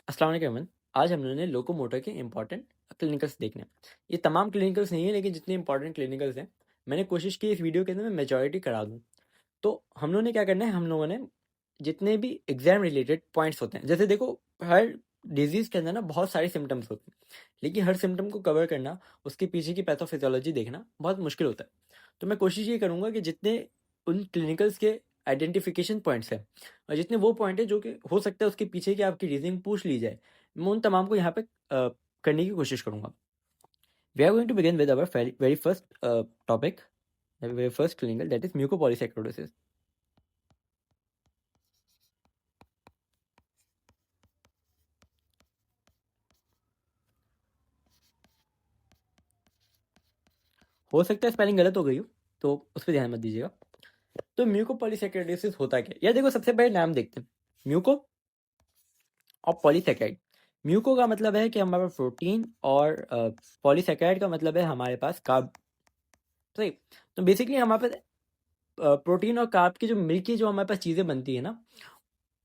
अस्सलाम वालेकुम एवरीवन। आज हम लोगों ने लोकोमोटर के इंपॉर्टेंट क्लिनिकल्स देखने हैं। ये तमाम क्लिनिकल्स नहीं है, लेकिन जितने इंपॉर्टेंट क्लिनिकल्स हैं मैंने कोशिश की इस वीडियो के अंदर मैं मेजॉरिटी करा दूँ। तो हम लोगों ने क्या करना है, हम लोगों ने जितने भी एग्जाम रिलेटेड पॉइंट्स होते हैं, जैसे देखो हर डिजीज के अंदर ना बहुत सारे सिम्टम्स होते हैं, लेकिन हर सिम्टम को कवर करना, उसके पीछे की पैथोफिजियोलॉजी देखना बहुत मुश्किल होता है। तो मैं कोशिश ये करूंगा कि जितने उन क्लिनिकल्स के आइडेंटिफिकेशन पॉइंट्स हैं और जितने वो पॉइंट है जो कि हो सकता है उसके पीछे की आपकी रीजनिंग पूछ ली जाए, मैं उन तमाम को यहाँ पे करने की कोशिश करूंगा। We are going to begin with our very first topic, very first clinical, that is mucopolysaccharidosis. हो सकता है स्पेलिंग गलत हो गई हो, तो उस पर ध्यान मत दीजिएगा। तो म्यूकोपॉलीसैकेरोसिस होता क्या है, या देखो सबसे पहले नाम देखते हैं, म्यूको और पॉलीसैकेराइड। म्यूको का मतलब है कि हमारे पास प्रोटीन, और पॉलीसैकेराइड का मतलब है हमारे पास कार्ब। सही। तो बेसिकली हमारे पास प्रोटीन और कार्ब की जो मिलके जो हमारे पास चीज़ें बनती है ना,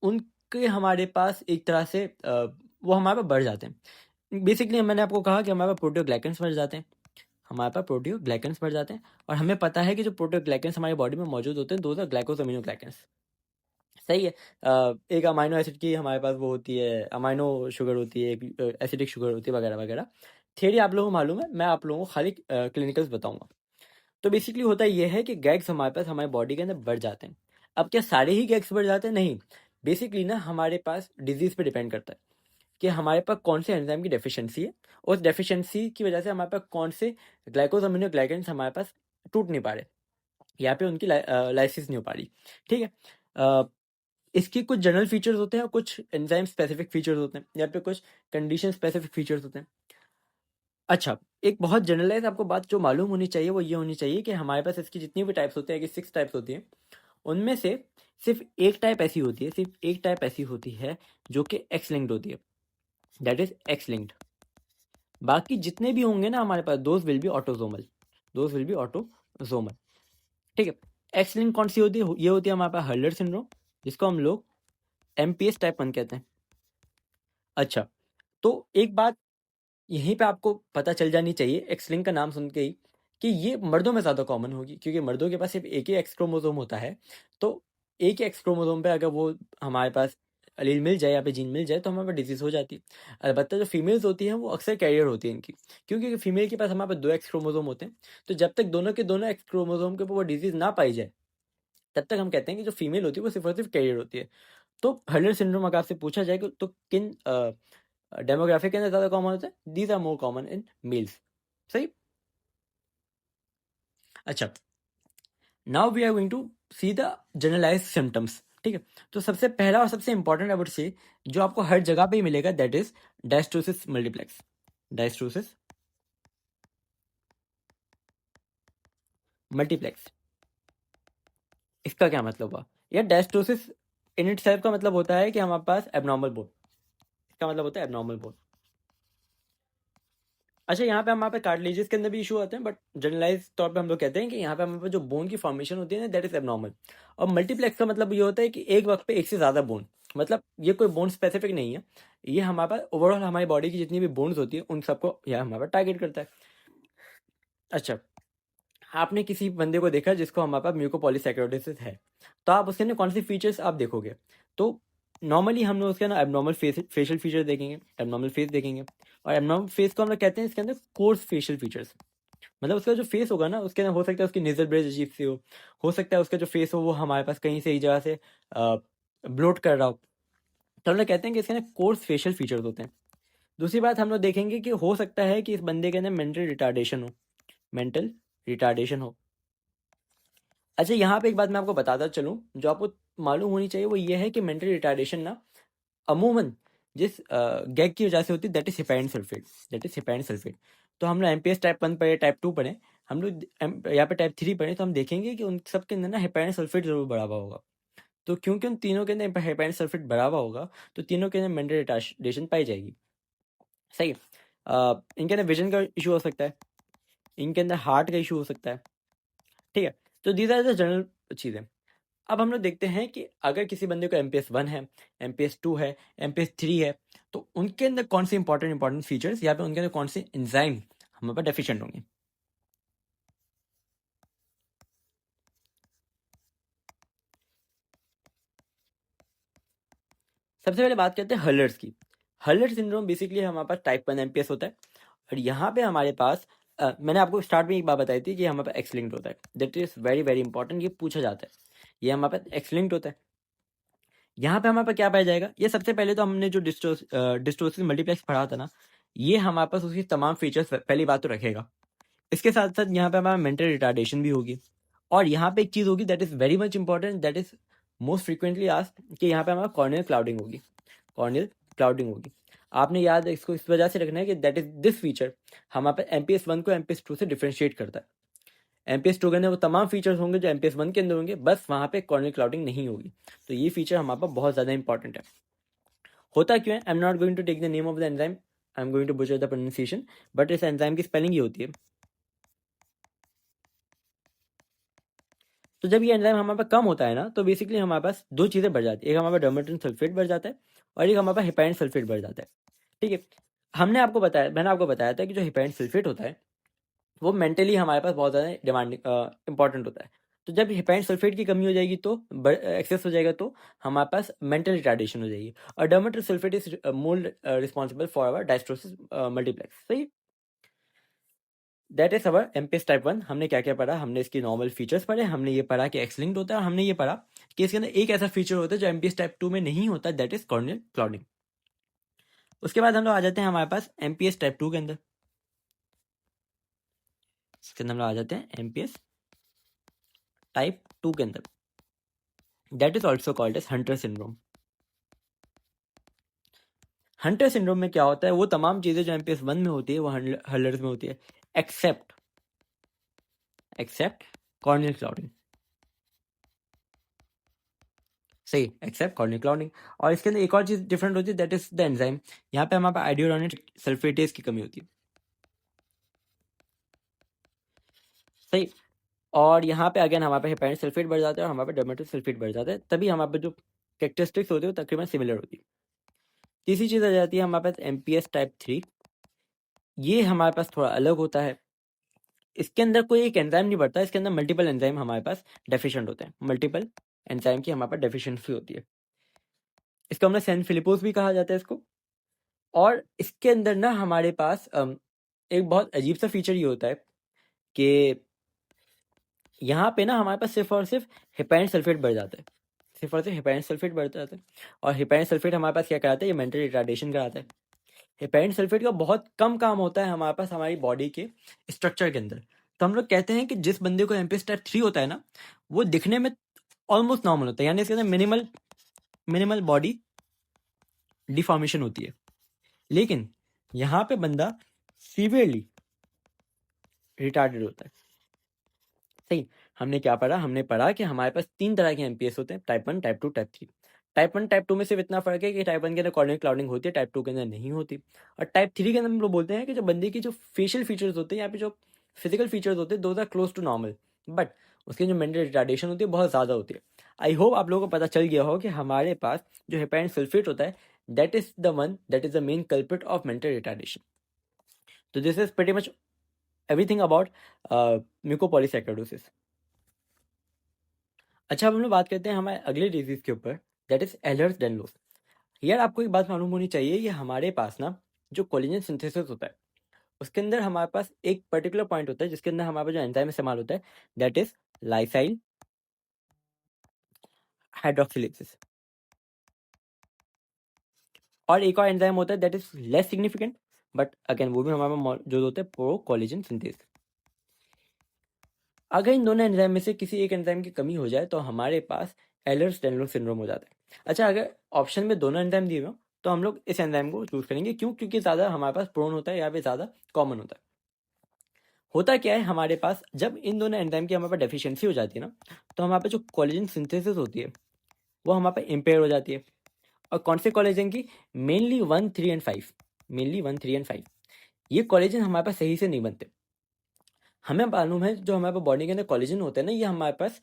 उनके हमारे पास एक तरह से वो हमारे पास बढ़ जाते हैं। बेसिकली मैंने आपको कहा कि हमारे पास प्रोटीओग्लाइकेंस बढ़ जाते हैं, हमारे पास प्रोटीओग्लाइकेंस बढ़ जाते हैं। और हमें पता है कि जो प्रोटीओग्लाइकेंस हमारी बॉडी में मौजूद होते हैं, दो ग्लाइकोसोमिनोग्लाइकेंस। सही है। एक अमाइनो एसिड की हमारे पास वो होती है, अमाइनो शुगर होती है, एक एसिडिक शुगर होती है, वगैरह वगैरह। थियरी आप लोगों को मालूम है, मैं आप लोगों को खाली क्लिनिकल्स बताऊंगा। तो बेसिकली होता यह है कि गैग्स हमारे पास हमारी बॉडी के अंदर बढ़ जाते हैं। अब क्या सारे ही गैग्स बढ़ जाते हैं? नहीं। बेसिकली ना हमारे पास डिजीज पे डिपेंड करता है कि हमारे पास कौन से एंजाइम की डेफिशिएंसी है, और उस डेफिशिएंसी की वजह से हमारे पास कौन से ग्लाइकोसोमिनोग्लाइकेंस हमारे पास टूट नहीं पा रहे, यहाँ पे उनकी लाइसिस नहीं हो पा रही। ठीक है। अ, इसकी कुछ जनरल फीचर्स होते हैं और कुछ एंजाइम स्पेसिफिक फीचर्स होते हैं, या पे कुछ कंडीशन स्पेसिफिक फीचर्स होते हैं। अच्छा, एक बहुत जनरलाइज आपको बात जो मालूम होनी चाहिए वो ये होनी चाहिए कि हमारे पास इसकी जितनी भी टाइप्स होते हैं, कि 6 टाइप्स होती हैं, उनमें से सिर्फ एक टाइप ऐसी होती है, सिर्फ एक टाइप ऐसी होती है जो कि एक्स लिंक्ड होती है, दैट इज एक्स लिंक्ड। बाकी जितने भी होंगे ना हमारे पास, those will be autosomal, those will be autosomal. ठीक है। एक्स लिंक कौन सी होती है? ये होती है हमारे पास हर्लर सिंड्रोम, जिसको हम लोग एमपीएस टाइप 1 कहते हैं। अच्छा, तो एक बात यहीं पे आपको पता चल जानी चाहिए एक्स लिंक का नाम सुन के ही, कि ये मर्दों में ज़्यादा कॉमन होगी, क्योंकि मर्दों के पास सिर्फ एक ही एक्स क्रोमोसोम होता है। तो एक ही एक्स क्रोमोसोम पे अगर वो हमारे पास अलील मिल जाए, या पे जीन मिल जाए, तो हमारे पास डिजीज हो जाती है। अलबत्ता जो फीमेल्स होती हैं वो अक्सर कैरियर होती है इनकी, क्योंकि फीमेल के पास हमारे पास 2 एक्स क्रोमोसोम होते हैं। तो जब तक दोनों के दोनों एक्स क्रोमोसोम के ऊपर वो डिजीज ना पाई जाए, तब तक हम कहते हैं कि जो फीमेल होती है वो सिर्फ और सिर्फ कैरियर होती है। तो हर्लर सिंड्रोम अगर आपसे पूछा जाए तो किन डेमोग्राफिक के अंदर ज़्यादा कॉमन होता है? These are more common in males. सही। अच्छा, now we are going to see the generalize symptoms. ठीक है। तो सबसे पहला और सबसे इंपॉर्टेंट आई वुड से, जो आपको हर जगह पे ही मिलेगा, दैट इज डायस्ट्रोसिस मल्टीप्लेक्स। डायस्ट्रोसिस मल्टीप्लेक्स, इसका क्या मतलब हुआ? या डायस्ट्रोसिस इन इट सेल्फ का मतलब होता है कि हमारे पास एबनॉर्मल बोन, इसका मतलब होता है एबनॉर्मल बोन। अच्छा, यहाँ पे हमारे पे कार्टिलेजेस के अंदर भी इशू आते हैं, बट जनरलाइज तौर पे हम लोग कहते हैं कि यहाँ पे हमारे पास जो बोन की फॉर्मेशन होती है ना, दैट इज एबनॉर्मल। और मल्टीप्लेक्स का मतलब ये होता है कि एक वक्त पे एक से ज़्यादा बोन, मतलब ये कोई बोन स्पेसिफिक नहीं है, ये हमारे पास ओवरऑल हमारी बॉडी की जितनी भी बोन्स होती है उन सबको यह हमारे पास टारगेट करता है। अच्छा, आपने किसी बंदे को देखा जिसको हमारे पास म्यूकोपॉलीसैकेरोसिस है, तो आप उसके अंदर कौन सी फीचर्स आप देखोगे? तो नॉर्मली हम लोग उसके अंदर एबनॉर्मल फेशियल फीचर देखेंगे, एबनॉर्मल फेस देखेंगे। और एबनॉर्मल फेस को हम लोग कहते हैं इसके अंदर कोर्स फेशियल फीचर्स। मतलब उसका जो फेस होगा ना, उसके अंदर हो सकता है उसकी नेजल ब्रेज अजीब सी हो सकता है उसका जो फेस हो वो हमारे पास कहीं से एक जगह से ब्लोट कर रहा हो। तो हम लोग कहते हैं कि इसके अंदर कोर्स फेशियल फीचर्स होते हैं। दूसरी बात हम लोग देखेंगे कि हो सकता है कि इस बंदे के अंदर मेंटल रिटार्डेशन हो, मेंटल रिटार्डेशन हो। अच्छा, यहाँ पे एक बात मैं आपको बताता चलूँ जो आपको मालूम होनी चाहिए, वो ये है कि मेंटल रिटार्डेशन ना अमूमन जिस गैग की वजह से होती है, that is heparin sulphate, that is heparin sulphate. तो हम लोग एमपीएस टाइप 1 पढ़े, टाइप 2 पढ़े, हम लोग यहाँ पे टाइप 3 पढ़े, तो हम देखेंगे कि उन सब के अंदर ना हेपेरिन सल्फेट जरूर बढ़ा हुआ होगा। तो क्योंकि उन तीनों के अंदर हेपेरिन सल्फेट बढ़ा हुआ होगा, तो तीनों के अंदर मेंटल रिटार्डेशन पाई जाएगी। सही है। इनके अंदर विजन का इशू हो सकता है, इनके अंदर हार्ट का इशू हो सकता है। ठीक है। तो दीज आर द जनरल चीज़ें। अब हम लोग देखते हैं कि अगर किसी बंदे को एमपीएस 1 है, एमपीएस 2 है, एमपीएस 3 है, तो उनके अंदर कौन से इंपॉर्टेंट फीचर्स या फिर उनके अंदर कौन से एंजाइम हमारे पास डेफिशिएंट होंगे। सबसे पहले बात करते हैं हर्लर्स की। हर्लर सिंड्रोम बेसिकली हमारे पास टाइप 1 एमपीएस होता है और यहाँ पे हमारे पास मैंने आपको स्टार्ट में एक बात बताई थी कि हमारे पास एक्स लिंक्ड होता है। That is very very important, ये पूछा जाता है। ये हमारे पास एक्स लिंक्ड होता है। यहाँ पे हमारे पास क्या पाया जाएगा, ये सबसे पहले तो हमने जो डिस्टोसिस मल्टीप्लेक्स पढ़ा था ना, ये हमारे पास उसकी तमाम फीचर्स पहली बात तो रखेगा। इसके साथ साथ यहाँ पे हमारा मेंटल रिटार्डेशन भी होगी। और यहाँ पे एक चीज़ होगी that is very much important, that is most frequently asked, कि यहाँ पे हमारा कॉर्नियल क्लाउडिंग होगी। कॉर्नियल क्लाउडिंग होगी। आपने याद इसको इस वजह से रखना है कि दैट इज दिस फीचर हमारे पास एमपीएस 1 को एमपीएस 2 से डिफ्रेंशिएट करता है। एमपीएस 2 के अंदर वो तमाम फीचर्स होंगे जो एमपीएस 1 के अंदर होंगे, बस वहाँ पे कॉर्नियल क्लाउडिंग नहीं होगी। तो ये फीचर हमारे पास बहुत ज़्यादा इंपॉर्टेंट है। होता क्यों है, I am not going to take the name of the enzyme, I am going to butcher the pronunciation, but इस एंजाइम की स्पेलिंग ये होती है। तो जब ये एंजाइम हमारे पास कम होता है ना, तो बेसिकली हमारे पास दो चीज़ें बढ़ जाती है। एक हमारे पास डर्मेटिन सल्फेट बढ़ जाता है और एक हमारे पास हेपाइन सल्फेट बढ़ जाता है। ठीक है, मैंने आपको बताया था कि जो हेपाइन सल्फेट होता है वो मेंटली हमारे पास बहुत ज़्यादा डिमांडिंग इंपॉर्टेंट होता है। तो जब हेपाइन सल्फेट की कमी हो जाएगी तो एक्सेस हो जाएगा तो हमारे पास मेंटल रिटार्डेशन हो जाएगी। और dermatan sulphate is more responsible for our dysostosis multiplex. सही, that is our MPS type 1। हमने क्या क्या पढ़ा, हमने इसकी नॉर्मल फीचर्स पढ़े, हमने ये पढ़ा कि एक्स लिंक्ड होता है, और हमने ये पढ़ा कि इसके अंदर एक ऐसा फीचर होता है जो एमपीएस टाइप 2 में नहीं होता, दैट इज कॉर्नियल क्लाउडिंग। उसके बाद हम लोग आ जाते हैं हमारे पास एमपीएस टाइप 2 के अंदर। इसके अंदर हम लोग आ जाते हैं एमपीएस टाइप 2 के अंदर, that is also called as Hunter syndrome. Hunter syndrome में क्या होता है, वो तमाम चीजें जो एमपीएस 1 में होती है वो हर्लर्स में होती है, एक्सेप्ट कॉर्नियल क्लाउडिंग। सही, एक्सेप्ट कॉर्नियल क्लाउडिंग। और इसके अंदर एक और चीज डिफरेंट होती है, दैट इज द एंजाइम। यहाँ पे हमारे पास आइडियोनिक सल्फेटेज की कमी होती है। सही, और यहाँ पे अगेन हमारे पे हेपाइन सल्फेट बढ़ जाता है और हमारे पे डर्मेटल सल्फेट बढ़ जाता है, तभी हमारे पे जो कैरेक्टरिस्टिक्स होती है वो तकरीबन सिमिलर होती है। तीसरी चीज आ जाती है हमारे पास एमपीएस टाइप 3। ये हमारे पास थोड़ा अलग होता है। इसके अंदर कोई एक एंजाइम नहीं बढ़ता, इसके अंदर मल्टीपल एंजाइम हमारे पास डेफिशिएंट होते हैं। मल्टीपल एंजाइम की हमारे पास डेफिशिएंसी होती है। इसको हमने सैन फिलिपोस भी कहा जाता है इसको। और इसके अंदर ना हमारे पास एक बहुत अजीब सा फीचर ये होता है कि यहाँ पे ना हमारे पास सिर्फ और सिर्फ हेपाइन सल्फेट बढ़ जाता है। सिर्फ और सिर्फ हेपाइन सल्फेट बढ़ जाता है। और हेपाइन सल्फेट हमारे पास क्या कराता है, ये मेंटल रिटार्डेशन कराता है। हेपाइन सल्फेट का बहुत कम काम होता है हमारे पास हमारी बॉडी के स्ट्रक्चर के अंदर। तो हम लोग कहते हैं कि जिस बंदे को एमपीएस टाइप 3 होता है ना, वो दिखने में ऑलमोस्ट नॉर्मल होता है, यानी इसके अंदर मिनिमल बॉडी डिफॉर्मेशन होती है। लेकिन यहाँ पे बंदा सीवियरली रिटार्डेड होता है। सही, हमने क्या पढ़ा, हमने पढ़ा कि हमारे पास 3 तरह के एमपीएस होते हैं, type 1, type 2, type 3। Type 1 type 2 में सिर्फ इतना फर्क है कि टाइप 1 के अंदर कॉर्नियल क्लाउडिंग होती है, टाइप 2 के अंदर नहीं होती। और टाइप 3 के अंदर हम लोग बोलते हैं कि जो बंदे की जो फेशियल फीचर्स होते हैं, यहाँ पे जो फिजिकल फीचर्स होते हैं, those are close to normal, but उसकी जो मेंटल रिटार्डेशन होती है बहुत ज़्यादा होती है। आई होप आप लोगों को पता चल गया हो कि हमारे पास जो हेपाइन सल्फेट होता है, that is the main culprit of mental retardation. तो this is pretty much everything about mucopolysaccharidosis. अच्छा, अब हम लोग बात करते हैं हमारे अगले डिजीज के ऊपर, दैट इज एलर्स डेनलोस। यार आपको एक बात मालूम होनी चाहिए कि हमारे पास ना जो कोलेजन सिंथेसिस होता है, उसके अंदर हमारे पास एक पर्टिकुलर पॉइंट होता है जिसके अंदर हमारे पास जो एंजाइम इस्तेमाल होता है, दैट इज लाइसाइल हाइड्रोक्सिलेसिस। और एक और एंजाइम होता है that is less significant, but again वो भी हमारे पास मौजूद होते हैं, प्रो कोलेजन सिंथेसिस। अगर इन दोनों एंजाइम में से किसी एक एंजाइम की कमी हो जाए तो हमारे पास एलर्स डेनलोस सिंड्रोम हो जाता है। अच्छा, अगर ऑप्शन में दोनों एंजाइम दिए हुए हो तो हम लोग इस एंजाइम को चूज करेंगे, क्यों? क्योंकि ज़्यादा हमारे पास प्रोन होता है या फिर ज़्यादा कॉमन होता है। होता क्या है, हमारे पास जब इन दोनों एंजाइम की हमारे पास डेफिशिएंसी हो जाती है ना, तो हमारे पास जो कोलेजन सिंथेसिस होती है वो हमारे पास इम्पेयर हो जाती है। और कौन से कोलेजन की? Mainly 1, 3 and 5। मेनली 1, 3 एंड 5 ये कोलेजन हमारे पास सही से नहीं बनते। हमें मालूम है जो हमारे पास बॉडी के अंदर कोलेजन होता है ना, ये हमारे पास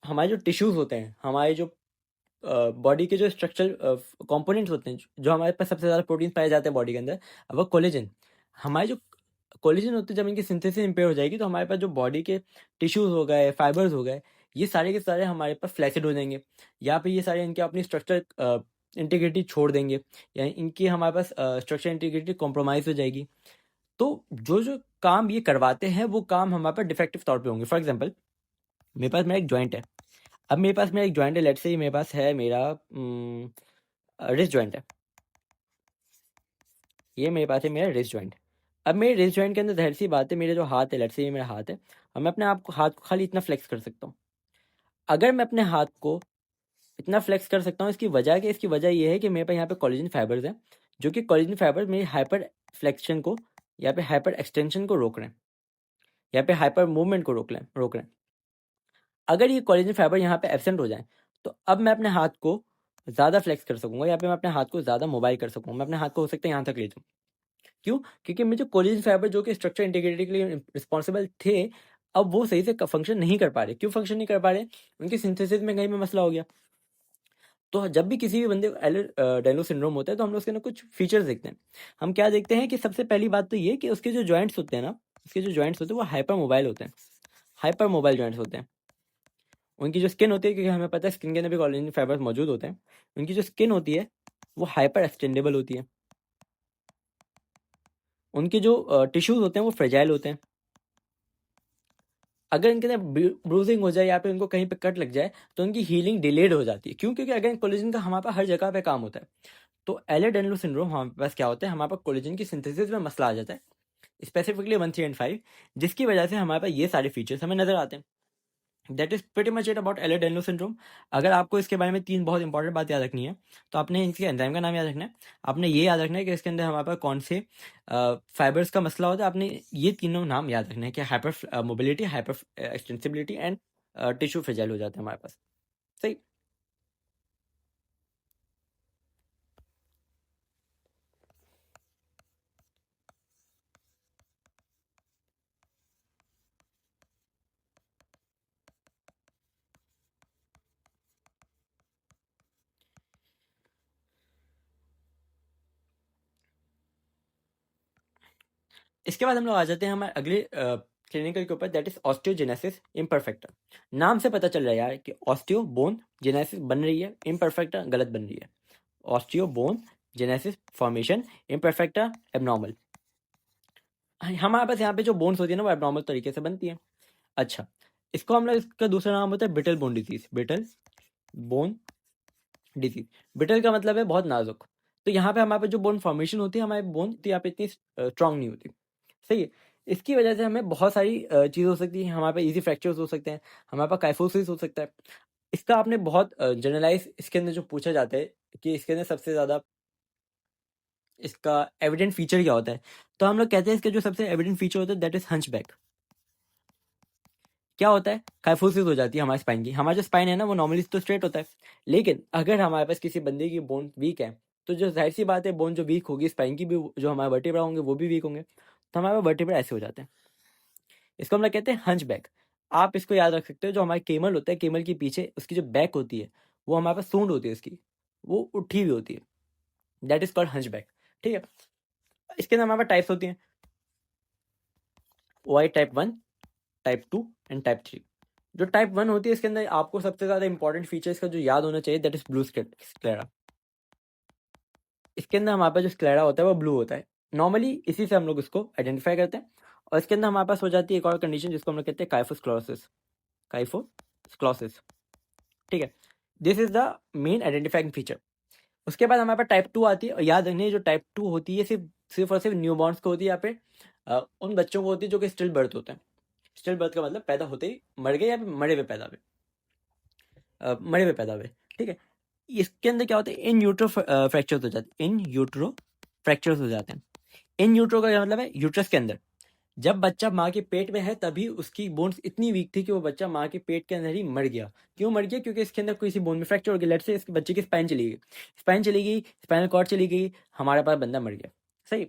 हमारे जो टिश्यूज होते हैं, हमारे जो बॉडी के जो स्ट्रक्चरल कंपोनेंट्स होते हैं, जो हमारे पास सबसे ज़्यादा प्रोटीन पाए जाते हैं बॉडी के अंदर, वो कोलेजन। हमारे जो कोलेजन होते हैं, जब इनकी सिंथेसिस इम्पेयर हो जाएगी तो हमारे पास जो बॉडी के टिश्यूज हो गए, फाइबर्स हो गए, ये सारे के सारे हमारे पास फ्लैसिड हो जाएंगे, या फिर ये सारे इनके अपनी स्ट्रक्चर इंटीग्रिटी छोड़ देंगे, या इनकी हमारे पास स्ट्रक्चर इंटीग्रिटी कॉम्प्रोमाइज़ हो जाएगी। तो जो जो काम ये करवाते हैं वो काम हमारे पास डिफेक्टिव तौर पे होंगे। फॉर एग्जांपल, मेरे पास मेरा एक जॉइंट है। अब मेरे पास मेरा एक जॉइंट है, लेट्स से मेरे पास है मेरा रिस्ट जॉइंट है। ये मेरे पास है मेरा रिस्ट जॉइंट। अब मेरे रिस्ट जॉइंट के अंदर ज़ाहिर सी बात है, मेरे जो हाथ है, लेट्स से ये मेरा हाथ है, अब मैं अपने हाथ को खाली इतना फ्लेक्स कर सकता हूँ। अगर मैं अपने हाथ को इतना फ्लेक्स कर सकता हूँ, इसकी वजह क्या? इसकी वजह ये है कि मेरे पास यहाँ पे कोलेजन फाइबर्स हैं, जो कि कोलेजन फाइबर्स मेरी हाइपर फ्लेक्शन को, या पे हाइपर एक्सटेंशन को रोक रहे हैं, या पे हाइपर मूवमेंट को रोक रहे हैं। अगर ये कोलेजन फाइबर यहाँ पे एब्सेंट हो जाए, तो अब मैं अपने हाथ को ज़्यादा फ्लेक्स कर सकूंगा, या फिर मैं अपने हाथ को ज़्यादा मोबाइल कर सकूंगा। मैं अपने हाथ को हो सकता है यहाँ तक ले जाऊँ। क्यों? क्योंकि मुझे कोलेजन फाइबर जो कि स्ट्रक्चर इंटीग्रिटी के लिए रिस्पॉन्सिबल थे, अब वो सही से फंक्शन नहीं कर पा रहे। क्यों फंक्शन नहीं कर पा रहे? उनकी सिंथेसिस में कहीं पे मसला हो गया। तो जब भी किसी भी बंदे को एलर-डायनो सिंड्रोम होता है, तो हम लोग उसके अंदर कुछ फीचर्स देखते हैं। हम क्या देखते हैं कि सबसे पहली बात तो ये कि उसके जो जॉइंट्स होते हैं ना, उसके जो जॉइंट्स होते हैं वो हाइपर मोबाइल होते हैं। हाइपर मोबाइल जॉइंट्स होते हैं। उनकी जो स्किन होती है, क्योंकि हमें पता है स्किन के अंदर भी कोलेजन फाइबर्स मौजूद होते हैं, उनकी जो स्किन होती है वो हाइपर एक्सटेंडेबल होती है। उनके जो टिश्यूज होते हैं वो फ्रेजाइल होते हैं। अगर इनके अंदर ब्रूजिंग हो जाए, या फिर उनको कहीं पे कट लग जाए, तो उनकी हीलिंग डिलेड हो जाती है। क्यों? क्योंकि अगर कोलेजन का हमारे पास हर जगह पे काम होता है। तो एलेर-डायनो सिंड्रोम हमारे पास क्या होता है? हमारे पास कोलेजन की सिंथेसिस में मसला आ जाता है, स्पेसिफिकली 1, 3 एंड 5, जिसकी वजह से हमारे पास ये सारे फीचर्स हमें नजर आते हैं। That is pretty much it about Ehlers Danlos syndrome. अगर आपको इसके बारे में 3 बहुत इंपॉर्टेंट बात याद रखनी है, तो आपने इसके एंजाइम का नाम याद रखना है, आपने ये याद रखना है कि इसके अंदर हमारे पास कौन से फाइबर्स का मसला होता है, आपने ये तीनों नाम याद रखना है कि hyper mobility, hyper extensibility and tissue fragile हो जाते हैं हमारे पास। सही। इसके बाद हम लोग आ जाते हैं हमारे अगले क्लिनिकल के ऊपर, दैट इज ऑस्टियोजेनेसिस इम्परफेक्टा। नाम से पता चल रहा है यार कि ऑस्टियो बोन जेनेसिस बन रही है, इम्परफेक्टा गलत बन रही है। Osteo bone genesis formation, imperfecta abnormal. हमारे पास यहाँ पे जो बोन्स होती है ना, वो एबनॉर्मल तरीके से बनती है। अच्छा, इसको हम लोग, इसका दूसरा नाम होता है brittle bone disease. Brittle bone disease, brittle का मतलब है बहुत नाजुक। तो यहाँ पे हमारे पास जो बोन फॉर्मेशन होती है, हमारे बोन यहाँ पे इतनी स्ट्रांग नहीं होती। सही है। इसकी वजह से हमें बहुत सारी चीज़ हो सकती है। हमारे पास इजी फ्रैक्चर्स हो सकते हैं, हमारे पास काइफोसिस हो सकता है। इसका आपने बहुत जनरलाइज इसके अंदर जो पूछा जाता है कि इसके अंदर सबसे ज़्यादा इसका एविडेंट फीचर क्या होता है, तो हम लोग कहते हैं इसका जो सबसे एविडेंट फीचर होता है दैट इज हंचबैक। क्या होता है? काइफोसिस हो जाती है हमारे स्पाइन की। हमारा जो स्पाइन है ना, वो नॉर्मली तो स्ट्रेट होता है, लेकिन अगर हमारे पास किसी बंदे की बोन वीक है, तो जो जाहिर सी बात है, बोन जो वीक होगी, स्पाइन की भी जो हमारे वर्टेब्रा होंगे वो भी वीक होंगे, तो हमारे वर्टेब्रा ऐसे हो जाते हैं। इसको हम लोग कहते हैं हंचबैक। आप इसको याद रख सकते हो, जो हमारे केमल होता है, केमल के पीछे उसकी जो बैक होती है, वो हमारे पास सूंड होती है उसकी, वो उठी हुई होती है। That is called hunchback. ठीक है। इसके अंदर हमारे पास टाइप्स होती हैं, वाई टाइप 1, टाइप 2 एंड टाइप 3। जो टाइप 1 होती है, इसके अंदर आपको सबसे ज़्यादा इंपॉर्टेंट फीचर इसका जो याद होना चाहिए, दैट इज ब्लू स्क्लेरा। इसके अंदर हमारे पास जो स्क्लेरा होता है वो ब्लू होता है। नॉर्मली इसी से हम लोग इसको आइडेंटिफाई करते हैं। और इसके अंदर हमारे पास हो जाती है एक और कंडीशन, जिसको हम लोग कहते हैं काइफोस्क्लोसिस। काइफोस्क्लोसिस। ठीक है। This is the main identifying feature. उसके बाद हमारे पास टाइप 2 आती है, और याद रखिए जो टाइप 2 होती है, सिर्फ सिर्फ और सिर्फ न्यूबॉर्न्स को होती है, या फिर उन बच्चों को होती है जो कि स्टिल बर्थ होते हैं। स्टिल बर्थ का मतलब पैदा होते ही मर गए, या फिर मरे हुए पैदा हुए, मरे हुए पैदा हुए। ठीक है। इसके अंदर क्या होता है? इन यूट्रो फ्रैक्चर्स हो जाते हैं। इन यूट्रो फ्रैक्चर्स हो जाते हैं। इन यूट्रो का क्या मतलब है? यूट्रस के अंदर। जब बच्चा माँ के पेट में है, तभी उसकी बोन्स इतनी वीक थी कि वो बच्चा माँ के पेट के अंदर ही मर गया। क्यों मर गया? क्योंकि इसके अंदर किसी बोन में फ्रैक्चर हो गया। लेट्स से इस बच्चे की स्पाइन चली गई, स्पाइन चली गई, स्पाइनल कॉर्ड चली गई, हमारे पास बंदा मर गया। सही।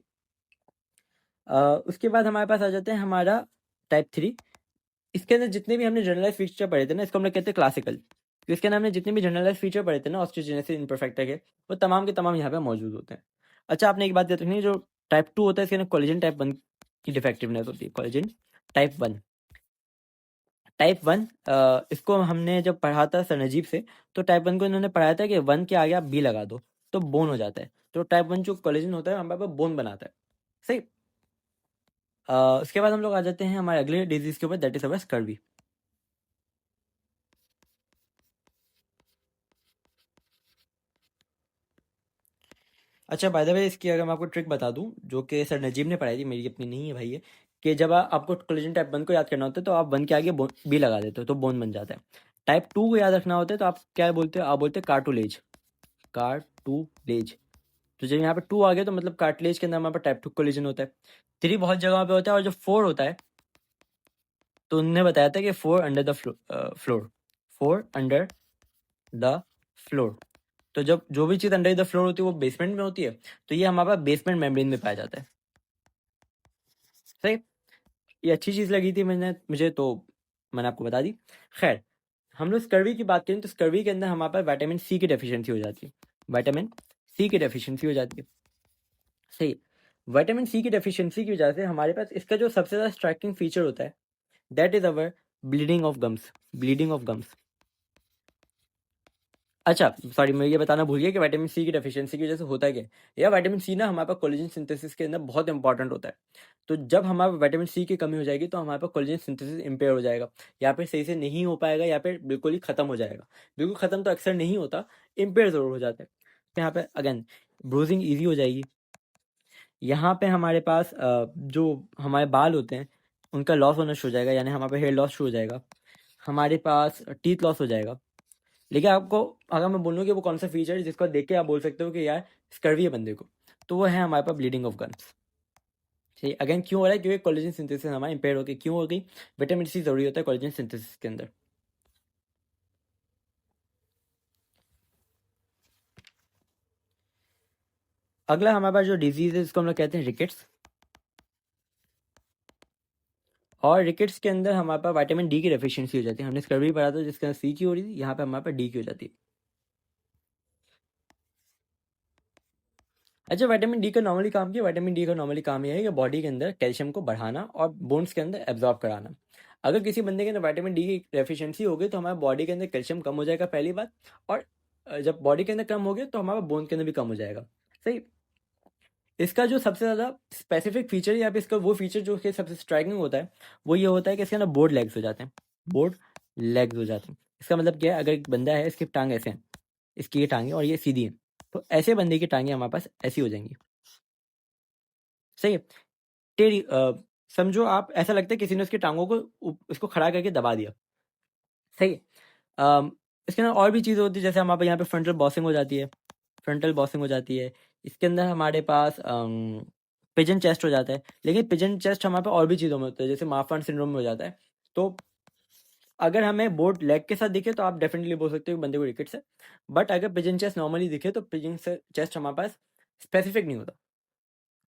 उसके बाद हमारे पास आ जाते हैं हमारा टाइप 3। इसके अंदर जितने भी हमने जनरलाइज फीचर पढ़े थे ना, इसको हम लोग कहते हैं क्लासिकल। तो इसके अंदर हमने जितने भी जनरलाइज फीचर पढ़े थे ना ऑस्टियोजेनेसिस इम्परफेक्टा के, वो तमाम के तमाम यहाँ पे मौजूद होते हैं। अच्छा, आपने एक बात याद रखनी है, जो टाइप 2 होता है इसके अंदर कोलेजन टाइप 1 की डिफेक्टिवनेस होती है, कोलेजन टाइप 1। टाइप 1 इसको हमने जब पढ़ा था सर नजीब से, तो टाइप 1 को इन्होंने पढ़ाया था कि 1 के आगे आप बी लगा दो तो बोन हो जाता है। तो टाइप 1 जो कोलेजन होता है हमारे पास बोन बनाता है, सही। उसके बाद हम लोग आ जाते हैं हमारे अगले डिजीज के ऊपर, दैट इज अवर स्कर्वी। अच्छा, बाय द वे इसकी अगर मैं आपको ट्रिक बता दूं, जो कि सर नजीब ने पढ़ाई थी, मेरी अपनी नहीं है भाई ये, कि जब आपको कोलेजन टाइप 1 को याद करना होता है तो आप 1 के आगे बी लगा देते हो तो बोन बन जाता है। टाइप 2 को याद रखना होता है तो आप क्या बोलते हो, आप बोलते हैं कार्टुलेज, कार्टुलेज। तो जब यहाँ पे 2 आ गया तो मतलब कार्टिलेज के अंदर हमारे पास टाइप 2 कोलिजन होता है। 3 बहुत जगहों पे होता है, और जो 4 होता है तो उन्होंने बताया था कि 4 under the floor, 4 under the floor. तो जब जो भी चीज़ अंडर द फ्लोर होती है वो बेसमेंट में होती है, तो ये हमारे पास बेसमेंट मेम्ब्रेन में पाया जाता है, सही। ये अच्छी चीज़ लगी थी मुझे तो मैंने आपको बता दी। खैर, हम लोग स्कर्वी की बात करें तो स्कर्वी के अंदर हमारे पास विटामिन सी की डेफिशिएंसी हो जाती है, विटामिन सी की डेफिशिएंसी हो जाती है, सही। विटामिन सी की डेफिशिएंसी की वजह से हमारे पास इसका जो सबसे ज़्यादा स्ट्राइकिंग फीचर होता है, that is our bleeding of gums, bleeding of gums. अच्छा, सॉरी, मैं ये बताना भूल गया कि विटामिन सी की डेफिशिएंसी की वजह से होता क्या है। या विटामिन सी ना हमारे पास कोलेजन सिंथेसिस के अंदर बहुत इंपॉर्टेंट होता है। तो जब हमारे पास विटामिन सी की कमी हो जाएगी तो हमारे पास कोलेजन सिंथेसिस इम्पेयर हो जाएगा, या फिर सही से नहीं हो पाएगा, या फिर बिल्कुल ही खत्म हो जाएगा। बिल्कुल खत्म तो अक्सर नहीं होता, इम्पेयर जरूर हो जाता है। तो यहाँ पे अगेन ब्रूजिंग ईजी हो जाएगी। यहाँ पे हमारे पास जो हमारे बाल होते हैं उनका लॉस होना शुरू हो जाएगा, यानी हमारे पे हेयर लॉस शुरू हो जाएगा। हमारे पास टीथ लॉस हो जाएगा। लेकिन आपको अगर मैं बोलूँ कि वो कौन सा फीचर है जिसको देख के आप बोल सकते हो कि यार स्कर्वी है बंदे को, तो वो है हमारे पास ब्लीडिंग ऑफ गम्स। ठीक है, अगेन क्यों हो रहा है, क्योंकि कोलेजन सिंथेसिस हमारा इंपेयर हो गई। क्यों हो गई, विटामिन सी जरूरी होता है कोलेजन सिंथेसिस के अंदर। अगला हमारे पास जो डिजीज है इसको हम लोग कहते हैं रिकेट्स। और रिकेट्स के अंदर हमारे पास विटामिन डी की डेफिशिएंसी हो जाती है। हमने स्कर्वी पढ़ा था जिसके अंदर सी की हो रही थी, यहाँ पे हमारे पास डी की हो जाती है। अच्छा, विटामिन डी का नॉर्मली काम क्या है, विटामिन डी का नॉर्मली काम यह है कि बॉडी के अंदर कैल्शियम को बढ़ाना और बोन्स के अंदर एब्जॉर्ब कराना। अगर किसी बंदे के अंदर विटामिन डी की डेफिशिएंसी हो गई तो हमारे बॉडी के अंदर कैल्शियम कम हो जाएगा, पहली बात। और जब बॉडी के अंदर कम हो गया तो हमारा बोन के अंदर भी कम हो जाएगा, सही। इसका जो सबसे ज़्यादा स्पेसिफिक फीचर है या फिर इसका वो फीचर जो कि सबसे स्ट्राइकिंग होता है, वो ये होता है कि इसके अंदर बोर्ड लेग्स हो जाते हैं, बोर्ड लेग्स हो जाते हैं। इसका मतलब क्या है, अगर एक बंदा है इसकी टांग ऐसे हैं, इसकी ये टांगे और ये सीधी हैं, तो ऐसे बंदे की टांगे हमारे पास ऐसी हो जाएंगी, सही है। टेढ़ी समझो आप, ऐसा लगता है किसी ने उसकी टांगों को इसको खड़ा करके दबा दिया, सही है। इसके अंदर और भी चीज़ें होती है, जैसे हमारे यहाँ पे फ्रंटल बॉसिंग हो जाती है, फ्रंटल बॉसिंग हो जाती है। इसके अंदर हमारे पास पिजन चेस्ट हो जाता है। लेकिन पिजन चेस्ट हमारे पास और भी चीज़ों में होता है, जैसे मार्फन सिंड्रोम में हो जाता है। तो अगर हमें बोर्ड लेग के साथ दिखे तो आप डेफिनेटली बोल सकते हो कि बंदे को रिकेट्स है। बट अगर पिजन चेस्ट नॉर्मली दिखे तो पिजन चेस्ट हमारे पास स्पेसिफिक नहीं होता,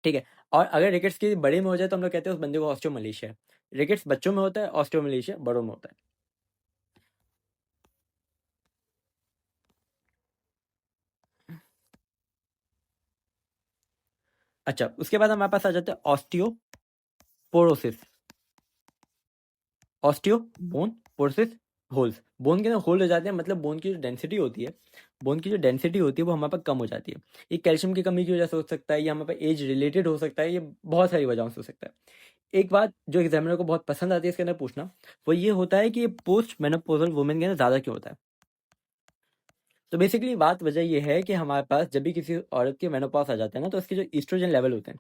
ठीक है। और अगर रिकेट्स की बड़े में हो जाए तो हम लोग कहते हैं उस बंदे को ऑस्टियोमलेशिया है। रिकेट्स बच्चों में होता है, ऑस्टियोमलेशिया बड़ों में होता है। अच्छा, उसके बाद हमारे पास आ जाता है osteoporosis. Osteo bone, porosis holes. Bone के अंदर होल हो जाते हैं, मतलब बोन की जो डेंसिटी होती है, बोन की जो डेंसिटी होती है वो हमारे पास कम हो जाती है। ये कैल्शियम की कमी की वजह से हो सकता है, ये हमारे पास एज रिलेटेड हो सकता है, ये बहुत सारी वजहों से हो सकता है। एक बात जो एग्जामिनर को बहुत पसंद आती है इसके अंदर पूछना, वो ये होता है कि ये पोस्ट मेनोपॉजल वुमेन के अंदर ज़्यादा क्यों होता है। तो बेसिकली बात वजह ये है कि हमारे पास जब भी किसी औरत के मेनोपॉज आ जाता है ना, तो उसके जो ईस्ट्रोजन लेवल होते हैं,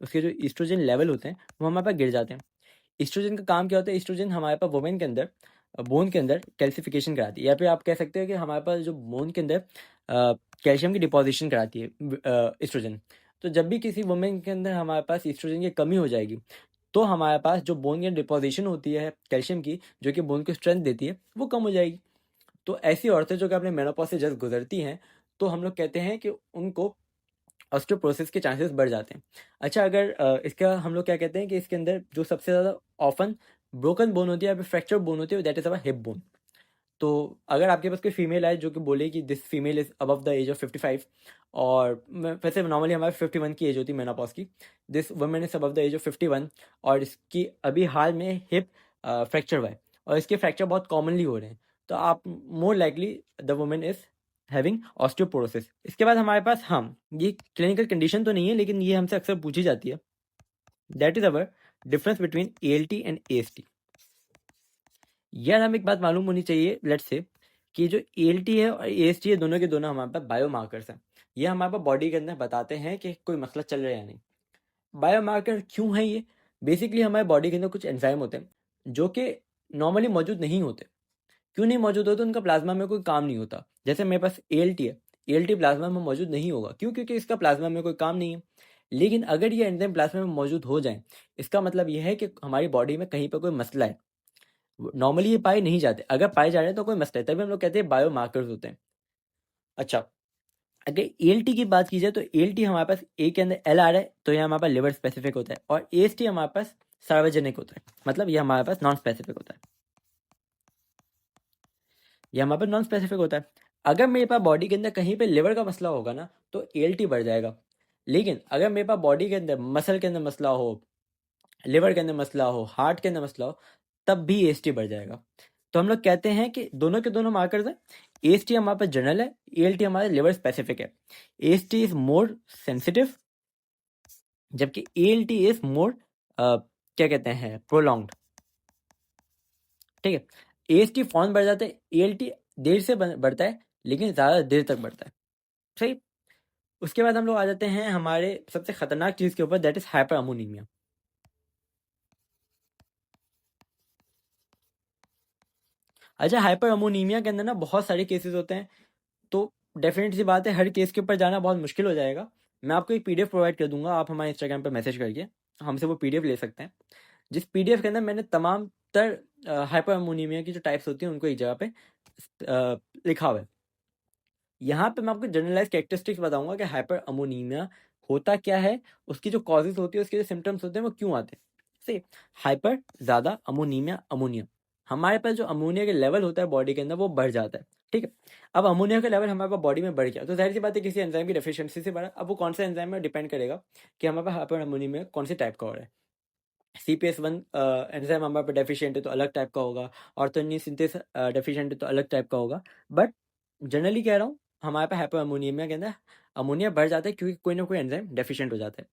उसके जो ईस्ट्रोजन लेवल होते हैं वो हमारे पास गिर जाते हैं। ईस्ट्रोजन का काम क्या होता है, ईस्ट्रोजन हमारे पास वुमेन के अंदर बोन के अंदर कैल्सिफिकेशन कराती है, या फिर आप कह सकते हैं कि हमारे पास जो बोन के अंदर कैल्शियम की डिपोजिशन कराती है ईस्ट्रोजन। तो जब भी किसी वुमेन के अंदर हमारे पास ईस्ट्रोजन की कमी हो जाएगी तो हमारे पास जो बोन की डिपोजिशन होती है कैल्शियम की, जो कि बोन को स्ट्रेंथ देती है, वो कम हो जाएगी। तो ऐसी औरतें जो कि अपने मेनोपॉज से जस्ट गुजरती हैं, तो हम लोग कहते हैं कि उनको ऑस्टियोपोरोसिस के चांसेस बढ़ जाते हैं। अच्छा, अगर इसका हम लोग क्या कहते हैं कि इसके अंदर जो सबसे ज़्यादा ऑफन ब्रोकन बोन होती है या फिर फ्रैक्चर बोन होती है, that is our hip bone. तो अगर आपके पास कोई फीमेल है जो कि बोले कि this female is above the age of 55, और वैसे नॉर्मली हमारे 51 की एज होती है मेनोपॉज की, this women is above the age of 51, और इसकी अभी हाल में हिप फ्रैक्चर हुआ है और इसके फ्रैक्चर बहुत कॉमनली हो रहे हैं, तो आप more likely the women is having osteoporosis. इसके बाद हमारे पास ये क्लिनिकल कंडीशन तो नहीं है लेकिन ये हमसे अक्सर पूछी जाती है, that is our difference between ALT and AST। यार हमें एक बात मालूम होनी चाहिए, लेट्स से कि जो ALT है और AST है, दोनों के दोनों हमारे पास बायोमार्कर्स हैं। ये हमारे पास बॉडी के अंदर बताते हैं कि कोई मसला चल रहा है या नहीं। बायोमार्कर क्यों है ये? बेसिकली हमारे बॉडी के अंदर कुछ एंजाइम होते हैं जो कि नॉर्मली मौजूद नहीं होते। क्यों नहीं मौजूद होते? उनका प्लाज्मा में कोई काम नहीं होता। जैसे मेरे पास ALT है, ALT प्लाज्मा में मौजूद नहीं होगा। क्यों? क्योंकि इसका प्लाज्मा में कोई काम नहीं है। लेकिन अगर ये एंजाइम प्लाज्मा में मौजूद हो जाए, इसका मतलब ये है कि हमारी बॉडी में कहीं पर कोई मसला है। नॉर्मली ये पाए नहीं जाते, अगर पाए जा रहे हैं तो कोई मसला है, तभी हम लोग कहते हैं बायोमार्कर्स होते हैं। अच्छा, अगर ALT की बात की जाए तो ALT हमारे पास ए के अंदर L आ रहा है तो ये हमारे पास लिवर स्पेसिफिक होता है, और AST हमारे पास सार्वजनिक होता है, मतलब ये हमारे पास नॉन स्पेसिफिक होता है। ये हमारे पास नॉन स्पेसिफिक होता है। अगर मेरे पास बॉडी के अंदर कहीं पे लिवर का मसला होगा ना तो ALT बढ़ जाएगा। लेकिन अगर मेरे पास बॉडी के अंदर मसल के अंदर मसला हो, लिवर के अंदर मसला हो, हार्ट के अंदर मसला हो, तब भी AST बढ़ जाएगा। तो हम लोग कहते हैं कि दोनों के दोनों मार्कर्स हैं। AST हमारे पास जनरल है, ALT हमारे लिवर स्पेसिफिक है। AST इज मोर सेंसिटिव, जबकि ALT इज मोर क्या कहते हैं, प्रोलॉन्ग्ड। ठीक है, AST फौरन बढ़ जाता है, ALT देर से बढ़ता है लेकिन ज़्यादा देर तक बढ़ता है। सही। उसके बाद हम लोग आ जाते हैं हमारे सबसे खतरनाक चीज़ के ऊपर, दैट इज हाइपर अमोनीमिया। अच्छा, हाइपर अमोनीमिया के अंदर ना बहुत सारे केसेस होते हैं, तो डेफिनेट सी बात है हर केस के ऊपर जाना बहुत मुश्किल हो जाएगा। मैं आपको एक PDF प्रोवाइड कर दूंगा, आप हमारे इंस्टाग्राम पर मैसेज करके हमसे वो PDF ले सकते हैं, जिस PDF के अंदर मैंने तमाम तर हाइपर अमोनीमिया की जो टाइप्स होती हैं उनको एक जगह पे लिखा हुआ है। यहाँ पे मैं आपको जनरलाइज कैरेक्टरिस्टिक्स बताऊंगा कि हाइपर अमोनीमिया होता क्या है, उसकी जो कॉजेज होती है, उसके जो सिम्टम्स होते हैं वो क्यों आते हैं। सही। हाइपर ज़्यादा, अमोनीमिया अमोनिया, हमारे पास जो अमोनिया के लेवल होता है बॉडी के अंदर वो बढ़ जाता है। ठीक है, अब अमोनिया का लेवल हमारे पास बॉडी में बढ़ गया तो जाहिर सी बात है किसी एंजाइम की डेफिशिएंसी से बढ़ा। अब वो कौन सा एंजाइम में डिपेंड करेगा कि हमारे पास हाइपर अमोनीमिया कौन से टाइप का हो रहा है। CPS1 एंजाइम हमारे पास डेफिशिएंट है तो अलग टाइप का होगा, ऑर्थोनिन सिंथेस डेफिशिएंट है तो अलग टाइप का होगा। बट जनरली कह रहा हूँ, हमारे पास हाइपर अमोनीमिया के अंदर अमोनिया बढ़ जाता है क्योंकि कोई ना कोई एंजाइम डेफिशिएंट हो जाता है।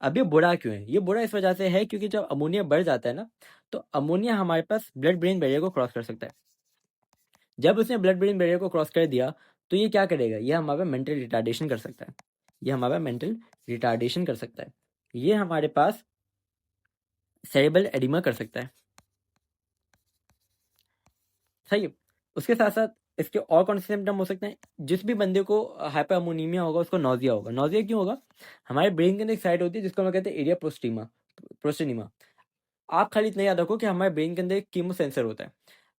अब ये बुरा क्यों है? ये बुरा इस वजह से है क्योंकि जब अमोनिया बढ़ जाता है ना, तो अमोनिया हमारे पास ब्लड ब्रेन बैरियर को क्रॉस कर सकता है। जब उसने ब्लड ब्रेन बैरियर को क्रॉस कर दिया तो ये क्या करेगा? ये हमारा मेंटल रिटार्डेशन कर सकता है। ये हमारा मेंटल रिटार्डेशन कर सकता है। ये हमारे पास सेरेब्रल एडिमा कर सकता है। सही है। उसके साथ साथ इसके और कौन से सिम्टम हो सकते हैं? जिस भी बंदे को हाइपर अमोनीमिया होगा उसको नोजिया होगा। नोजिया क्यों होगा? हमारे ब्रेन के अंदर एक साइड होती है जिसको हम कहते हैं एरिया प्रोस्टेनिमा। आप खाली इतना याद रखो कि हमारे ब्रेन के अंदर एक कीमो सेंसर होता है।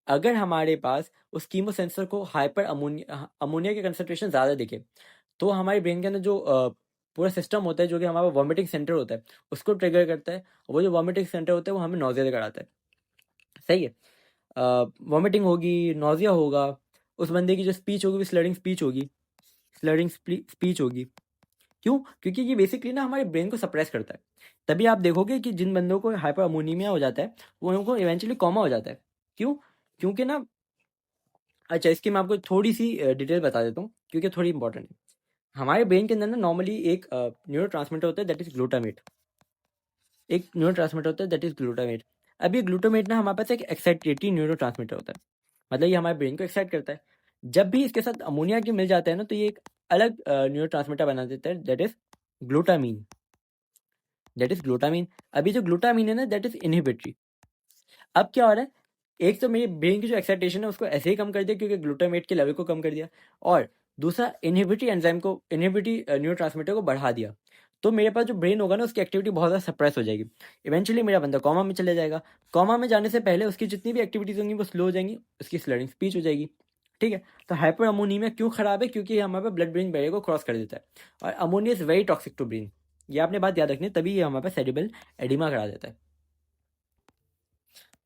अगर हमारे पास उस कीमो सेंसर को हाइपर अमोनिया के कंसंट्रेशन ज़्यादा दिखे तो हमारे ब्रेन के अंदर जो पूरा सिस्टम होता है जो कि हमारा वॉमिटिंग सेंटर होता है उसको ट्रिगर करता है। वो जो वॉमिटिंग सेंटर होता है वो हमें नोजिया कराता है। सही है। वॉमिटिंग होगी, नोजिया होगा, उस बंदे की जो स्पीच होगी वो स्लरिंग स्पीच होगी। क्यों? क्योंकि ये बेसिकली ना हमारे ब्रेन को सप्रेस करता है। तभी आप देखोगे कि जिन बंदों को हाइपर अमोनीमिया हो जाता है वो उनको इवेंचुअली कोमा हो जाता है। क्यों? क्योंकि ना, अच्छा इसकी मैं आपको थोड़ी सी डिटेल बता देता हूँ क्योंकि थोड़ी इंपॉर्टेंट है। हमारे ब्रेन के अंदर ना नॉर्मली एक न्यूरो ट्रांसमीटर होता है दैट इज ग्लूटामेट। एक न्यूरो ट्रांसमीटर होता है दैट इज ग्लूटामेट। अब ये ग्लूटामेट ना हमारे पास एक एक्साइटेटरी न्यूरो ट्रांसमीटर होता है, मतलब ये हमारे ब्रेन को एक्साइट करता है। जब भी इसके साथ अमोनिया के मिल जाता है ना तो ये एक अलग न्यूरो ट्रांसमीटर बना देता है दैट इज ग्लूटामीन। अभी जो ग्लूटामीन है ना दैट इज इनहिबिटरी। अब क्या हो रहा है? एक तो मेरे ब्रेन की जो एक्साइटेशन है उसको ऐसे ही कम कर दिया क्योंकि ग्लूटामेट के लेवल को कम कर दिया, और दूसरा इनहिबिटरी एंजाइम को, इनहिबिटरी न्यूरोट्रांसमीटर को बढ़ा दिया। तो मेरे पास जो ब्रेन होगा ना उसकी एक्टिविटी बहुत ज़्यादा सप्रेस हो जाएगी। इवेंचुअली मेरा बंदा कॉमा में चले जाएगा। कॉमा में जाने से पहले उसकी जितनी भी एक्टिविटीज़ होंगी वो स्लो हो जाएंगी, उसकी स्लरिंग स्पीच हो जाएगी। ठीक है, तो हाइपर अमोनीमिया क्यों खराब है? क्योंकि ये हमारे पास ब्लड ब्रेन बैरियर को क्रॉस कर देता है, और ammonia is very toxic to brain. ये आपने बात याद रखनी है, तभी ये हमारे पास सेरेब्रल एडिमा करा देता है।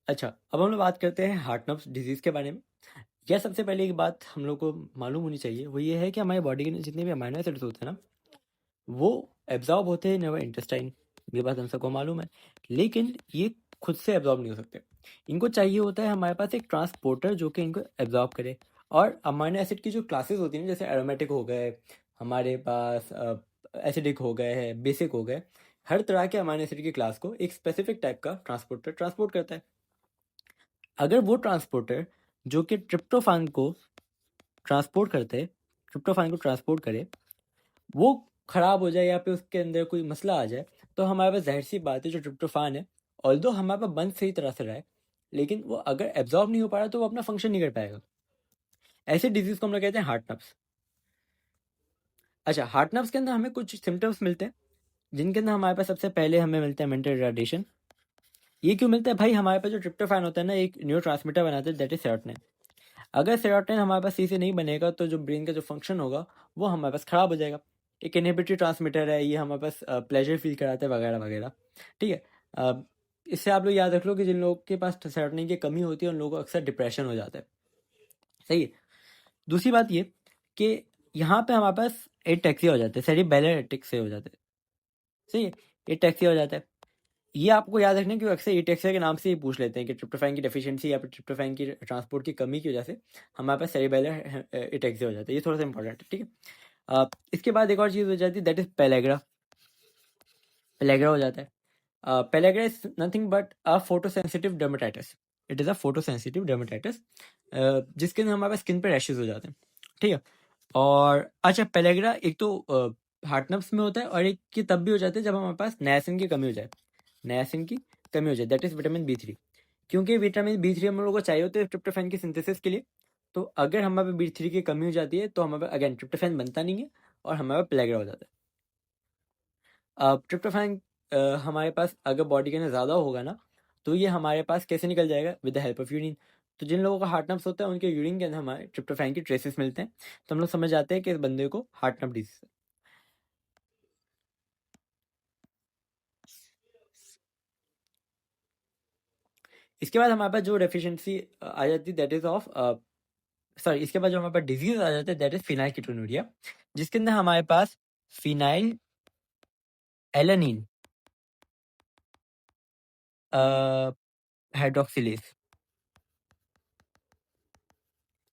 अच्छा, अब हम लोग बात करते हैं हार्ट नर्व डिजीज़ के बारे में। यह सबसे पहले एक बात हम लोग को मालूम होनी चाहिए, वो ये है कि हमारी बॉडी के अंदर जितने भी अमाइनो एसिड्स होते हैं ना, वो एब्जॉर्ब होते हैं इन अवर इंटेस्टाइन। ये बात हम सबको मालूम है, लेकिन ये खुद से एब्जॉर्ब नहीं हो सकते। इनको चाहिए होता है हमारे पास एक ट्रांसपोर्टर जो कि इनको एब्जॉर्ब करे। और अमाइनो एसिड की जो क्लासेस होती हैं, जैसे एरोमेटिक हो गए, हमारे पास एसिडिक हो गए हैं, बेसिक हो गए, हर तरह के अमाइनो एसिड की क्लास को एक स्पेसिफिक टाइप का ट्रांसपोर्टर ट्रांसपोर्ट करता है। अगर वो ट्रांसपोर्टर जो कि ट्रिप्टोफान को ट्रांसपोर्ट करे, वो खराब हो जाए या फिर उसके अंदर कोई मसला आ जाए, तो हमारे पास जाहिर सी बात है जो ट्रिप्टोफान है, ऑल्दो हमारे पास बंद सही तरह से रहा है, लेकिन वो अगर एब्जॉर्ब नहीं हो पा रहा तो वो अपना फंक्शन नहीं कर पाएगा। ऐसे डिजीज को हम लोग कहते हैं हार्ट नर्व्स। अच्छा, हार्ट नर्व्स के अंदर हमें कुछ सिम्टम्स मिलते हैं, जिनके अंदर हमारे पास सबसे पहले हमें मिलता है मेंटल रिटार्डेशन। ये क्यों मिलता है भाई? हमारे पास जो ट्रिप्टोफान होता है ना, एक न्यूरो ट्रांसमीटर बनाते हैं, दैट इज सेरोटोनिन। अगर सेरोटोनिन हमारे पास सही से नहीं बनेगा तो जो ब्रेन का जो फंक्शन होगा वो हमारे पास खराब हो जाएगा। एक इनहिबिटरी ट्रांसमीटर है, ये हमारे पास प्लेजर फील कराता है वगैरह वगैरह। ठीक है। इससे आप लोग याद रख लो कि जिन लोगों के पास सेरोटोनिन की कमी होती है उन लोगों को अक्सर डिप्रेशन हो जाता है। सही है। दूसरी बात ये कि यहाँ पे हमारे पास एटेक्सिया हो जाता है, सेरिबेलर एटेक्सिया हो जाता है। सही है, एटेक्सिया हो जाता है। ये आपको याद रखना है कि अक्सर एटेक्सिया के नाम से ही पूछ लेते हैं कि ट्रिप्टोफैन की डेफिशिएंसी या फिर ट्रिप्टोफैन की ट्रांसपोर्ट की कमी की वजह से हमारे पास सेरिबेलर एटेक्सिया हो जाता है। ये थोड़ा सा इंपॉर्टेंट है। ठीक है। इसके बाद एक और चीज़ हो जाती है, दैट इज पेलेग्रा। पेलेग्रा हो जाता है। Pellagra is nothing but a photosensitive dermatitis. It is a photosensitive dermatitis, जिसके अंदर हमारे पास स्किन पे रैशेज हो जाते हैं। ठीक है। और अच्छा, पेलेग्रा एक तो हार्ट नर्व्स में होता है, और एक की तब भी हो जाता है जब हमारे पास नायसिन की कमी हो जाए। नायसिन की कमी हो जाए, दैट इज विटामिन B3। क्योंकि विटामिन B3 हम लोगों को चाहिए होते हैं ट्रिप्टोफैन की सिंथेसिस के लिए। तो अगर हमारे पास B3 की कमी हो जाती है तो हमारे पास अगेन ट्रिप्टोफैन बनता नहीं है और हमारे पास पेलेग्रा हो जाता है। अब ट्रिप्टोफैन हमारे पास अगर बॉडी के अंदर ज़्यादा होगा ना, तो ये हमारे पास कैसे निकल जाएगा? With the help of urine. तो जिन लोगों का हार्ट नर्व्स होता है उनके यूरिन के अंदर हमारे ट्रिप्टोफैन की ट्रेसेस मिलते हैं, तो हम लोग समझ जाते हैं कि इस बंदे को हार्ट नर्व डिजीज है। इसके बाद हमारे पास जो डेफिशिएंसी आ जाती है, दैट इज ऑफ सॉरी, इसके बाद जो हमारे पास डिजीज आ जाता है दैट इज फिनाइल कीटोनुरिया, जिसके अंदर हमारे पास फिनाइल एलानिन हाइड्रोक्सिलेज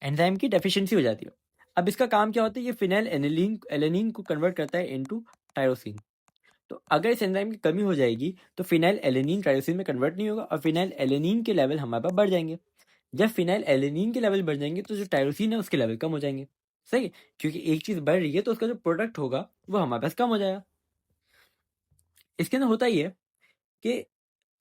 एंजाइम की डेफिशिएंसी हो जाती है। अब इसका काम क्या होता है? ये फिनाइल एलानिन को कन्वर्ट करता है इनटू टायरोसिन। तो अगर इस एंजाइम की कमी हो जाएगी तो फिनाइल एलेनिन टायरोसिन में कन्वर्ट नहीं होगा और फिनाइल एलेनिन के लेवल हमारे पास बढ़ जाएंगे। जब फिनाइल एलेनिन के लेवल बढ़ जाएंगे तो जो टायरोसिन है उसके लेवल कम हो जाएंगे। सही है? क्योंकि एक चीज बढ़ रही है तो उसका जो प्रोडक्ट होगा वो हमारे पास कम हो जाएगा। इसके अंदर होता ही है कि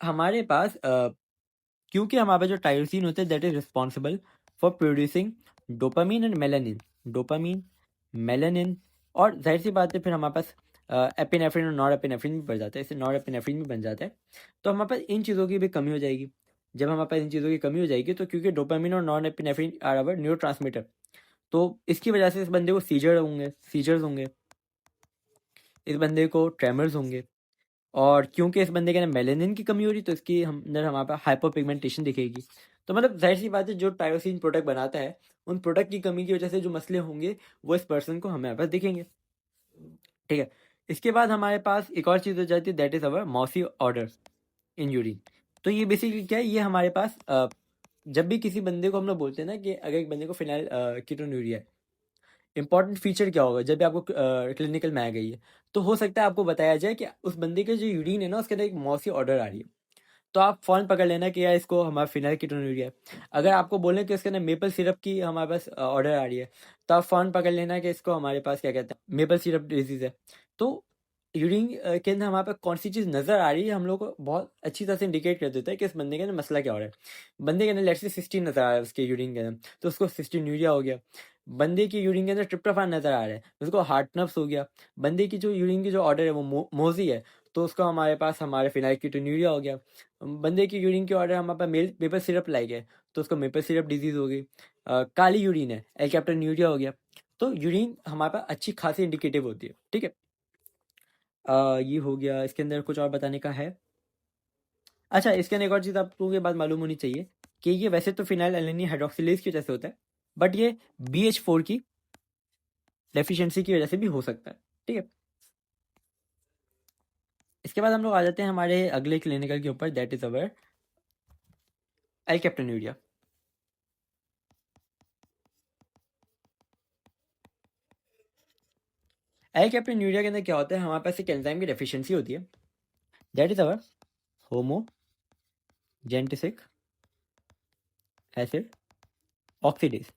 हमारे पास क्योंकि हमारे पास जो टायरोसिन होता है that is responsible for producing dopamine and melanin. Dopamine, melanin, और जाहिर सी बात है फिर हमारे पास एपिनेफ्रिन और नॉर एपिनेफ्रिन भी बढ़ जाता है, इससे नॉर एपिनेफ्रिन भी बन जाता है। तो हमारे पास इन चीज़ों की भी कमी हो जाएगी। जब हमारे पास इन चीज़ों की कमी हो जाएगी तो क्योंकि डोपामिन और non epinephrine are our neuro transmitter, तो इसकी वजह से इस बंदे को सीजर्स होंगे, इस बंदे को ट्रेमर्स होंगे। और क्योंकि इस बंदे के अंदर मेलेनिन की कमी हो रही तो इसकी हम अंदर हमारे पास हाइपोपिगमेंटेशन दिखेगी। तो मतलब जाहिर सी बात है जो टायरोसिन प्रोडक्ट बनाता है उन प्रोडक्ट की कमी की वजह से जो मसले होंगे वो इस पर्सन को हमारे पास दिखेंगे। ठीक है। इसके बाद हमारे पास एक और चीज़ हो जाती है, that is our mossy order in urine. तो ये बेसिकली क्या है? ये हमारे पास जब भी किसी बंदे को हम लोग बोलते हैं ना कि अगर एक बंदे को फिनाइल कीटोन्यूरिया है, इंपॉर्टेंट फीचर क्या होगा जब भी आपको क्लिनिकल में आ गई है, तो हो सकता है आपको बताया जाए कि उस बंदे के जो यूरिन है ना उसके अंदर एक मॉसी ऑर्डर आ रही है। तो आप फ़ौरन पकड़ लेना कि यार इसको हमारा फिनाइल कीटोन्यूरिया है। अगर आपको बोलें कि इसके अंदर मेपल सिरप की हमारे पास ऑर्डर आ रही है, तो आप फ़ौरन पकड़ लेना कि इसको हमारे पास क्या कहते हैं, मेपल सिरप डिजीज़ है। तो यूरिन के अंदर हमारे पास कौन सी चीज़ नज़र आ रही है हम लोग को बहुत अच्छी तरह से इंडिकेट कर देता है कि इस बंदे के अंदर मसला क्या हो रहा है। बंदे के अंदर लेट्स से सिस्टीन नज़र आ रहा है उसके यूरिन के अंदर, तो उसको सिस्टीन्यूरिया हो गया। बंदे की यूरिन के अंदर ट्रिप्टोफैन नज़र आ रहा है, उसको हार्ट नर्व्स हो गया। बंदे की जो यूरिन की जो ऑर्डर है वो मोजी है, तो उसको हमारे पास हमारे फिनाइल कीटोन्यूरिया हो गया। बंदे की यूरिन के ऑर्डर हमारे पास मेपल सिरप लाई गए, तो उसको मेपल सिरप डिजीज़ हो गई। काली यूरिन है, एल्कैप्टोन्यूरिया हो गया। तो यूरिन हमारे पास अच्छी खासी इंडिकेटिव होती है। ठीक है। ये हो गया। इसके अंदर कुछ और बताने का है? अच्छा, इसके अंदर एक और चीज़ आपको ये बात मालूम होनी चाहिए कि ये वैसे तो फिनाइल एल्युमिनियम हाइड्रोक्सिलेज की वजह से होता है, बट ये BH4 की डेफिशिएंसी की वजह से भी हो सकता है, ठीक है। इसके बाद हम लोग आ जाते हैं हमारे अगले क्लिनिकल के ऊपर, दैट इज अवर एल्केप्टेन्यूरिया। एल्केप्टेन्यूरिया के अंदर क्या होता है, हमारे पास एक एंजाइम की डेफिशिएंसी होती है, that is our homogentisic acid oxidase.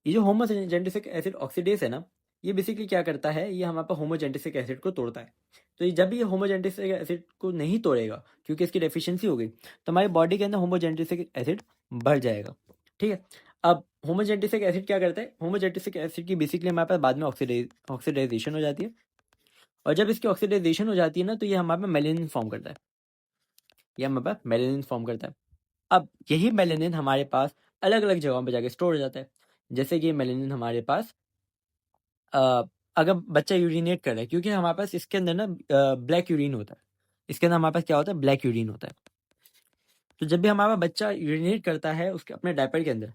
ये जो होमोजेंटिसिक एसिड ऑक्सीडेज है ना, ये बेसिकली क्या करता है, ये हमारे पास होमोजेंटिसिक एसिड को तोड़ता है। तो ये जब भी ये होमोजेंटिसिक एसिड को नहीं तोड़ेगा, क्योंकि इसकी डेफिशिएंसी हो गई, तो हमारी बॉडी के अंदर होमोजेंटिसिक एसिड बढ़ जाएगा, ठीक है। अब होमोजेंटिसिक एसिड क्या करता है, होमोजेंटिसिक एसिड की बेसिकली हमारे पास बाद में ऑक्सीडाइजेशन हो जाती है, और जब इसकी ऑक्सीडाइजेशन हो जाती है ना, तो ये हमारे पास मेलेनिन फॉर्म करता है, ये हमारे पास मेलेनिन फॉर्म करता है। अब यही मेलेनिन हमारे पास अलग अलग जगहों पर जाके स्टोर हो जाता है। जैसे कि ये मेलेनिन हमारे पास अगर बच्चा यूरिनेट कर रहा है, क्योंकि हमारे पास इसके अंदर ना ब्लैक यूरिन होता है, इसके अंदर हमारे पास क्या होता है, ब्लैक यूरिन होता है। तो जब भी हमारा बच्चा यूरिनेट करता है उसके अपने डायपर के अंदर,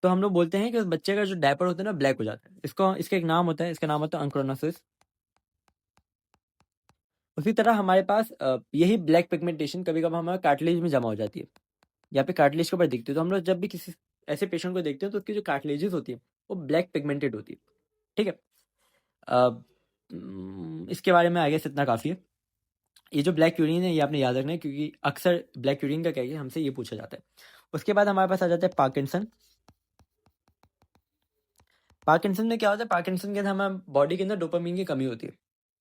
तो हम लोग बोलते हैं कि उस बच्चे का जो डायपर होता है ना, ब्लैक हो जाता है। इसका एक नाम होता है, इसका नाम होता है अंक्रोनोसिस। उसी तरह हमारे पास यही ब्लैक पिगमेंटेशन कभी कभी हमारे कार्टिलेज में जमा हो जाती है, यहाँ पे कार्टिलेज के ऊपर दिखती है। तो हम लोग जब भी किसी ऐसे पेशेंट को देखते हैं, तो उसकी जो कार्टिलेजेस होती है वो ब्लैक पिगमेंटेड होती है, ठीक है। इसके बारे में आगे से इतना काफ़ी है। ये जो ब्लैक यूरिन है, ये आपने याद रखना है, क्योंकि अक्सर ब्लैक यूरिन का क्या है, हमसे ये पूछा जाता है। उसके बाद हमारे पास आ जाता है पार्किंसन। पार्किंसन में क्या होता है, पार्किंसन के अंदर हमारे बॉडी के अंदर डोपामीन की कमी होती है,